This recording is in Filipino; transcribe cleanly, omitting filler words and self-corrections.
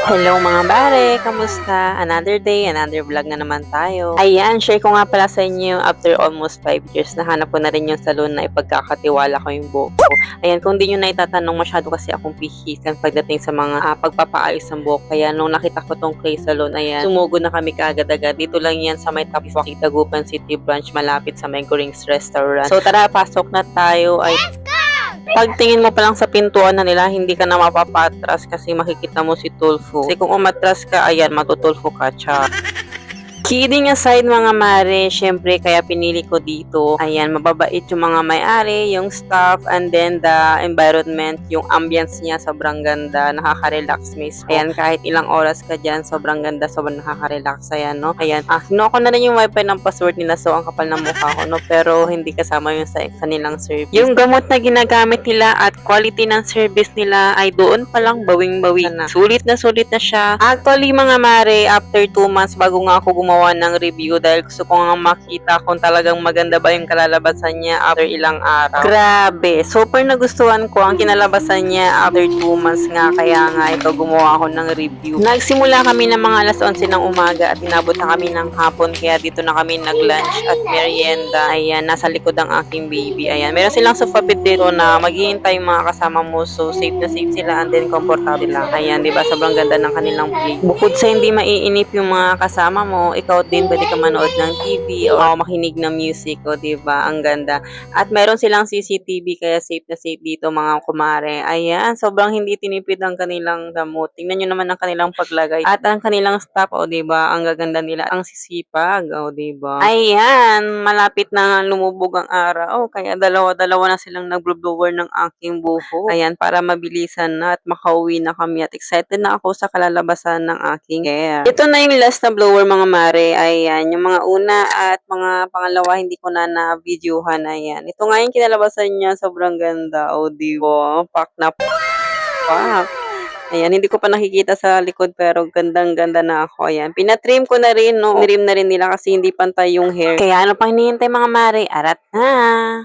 Hello mga bare! Kamusta? Another day, another vlog na naman tayo. Ayan, share ko nga pala sa inyo after almost 5 years, nahanap ko na rin yung salon na ipagkakatiwala ko yung buhok ko. Ayan, kung di nyo na itatanong, masyado kasi akong pihikan pagdating sa mga pagpapaayos ng buhok. Kaya nung nakita ko tong Clay Salon, ayan, sumugod na kami kaagad-agad. Dito lang yan sa may Tapwaki, Dagupan City Branch, malapit sa may Gorings Restaurant. So tara, pasok na tayo. Ay, pagtingin mo pa lang sa pintuan na nila, hindi ka na mapapatras kasi makikita mo si Tulfo. Kasi kung umatras ka, ayan, matutulfo ka, char. Kidding aside mga mare, syempre kaya pinili ko dito. Ayan, mababait yung mga may-ari, yung staff, and then the environment, yung ambience niya, sobrang ganda, nakaka-relax mismo. Ayan, kahit ilang oras ka dyan, sobrang ganda, sobrang nakaka-relax. Ayan, no? Ayan, kinuha ko na rin yung wifi ng password nila, so ang kapal ng mukha ko, no? Pero hindi kasama yung sa kanilang service. Yung gamot na ginagamit nila at quality ng service nila ay doon pa lang bawing-bawi na. Sulit na siya. Actually, mga mare, after 2 months, bago nga ako gumawa ng review dahil gusto ko nga makita kung talagang maganda ba yung kalalabasan niya after ilang araw. Grabe! Super nagustuhan ko ang kinalabasan niya after 2 months nga, kaya nga ito gumawa ako ng review. Nagsimula kami ng mga alas 11 ng umaga at inabot na kami ng hapon, kaya dito na kami nag-lunch at merienda. Ayan, nasa likod ang aking baby. Ayan, meron silang sofa bed dito na maghihintay yung mga kasama mo, so safe na safe sila and then comfortable lang. Ayan, diba? Sobrang ganda ng kanilang play. Bukod sa hindi maiinip yung mga kasama mo, ikaw din pwede ka manood ng TV o makinig ng music, o diba? Ang ganda. At meron silang CCTV, kaya safe na safe dito mga kumare. Ayan, sobrang hindi tinipid ang kanilang gamot. Tingnan nyo naman ang kanilang paglagay. At ang kanilang staff, o diba? Ang gaganda nila. Ang sisipag, o diba? Ayan, malapit na lumubog ang araw. Kaya dalawa-dalawa na silang nag-blower ng aking buhok. Ayan, para mabilisan na at makauwi na kami. At excited na ako sa kalalabasan ng aking hair. Ito na yung last na blower mga mare. Ayan, yung mga una at mga pangalawa hindi ko na-videohan. Ayan, ito nga yung kinalabasan niya, sobrang ganda. O diba? Pak na pak. Ayan, hindi ko pa nakikita sa likod pero gandang-ganda na ako. Ayan, pinatrim ko na rin, no? Trim na rin nila kasi hindi pantay yung hair. Kaya ano pang hinihintay mga mare? Arat na!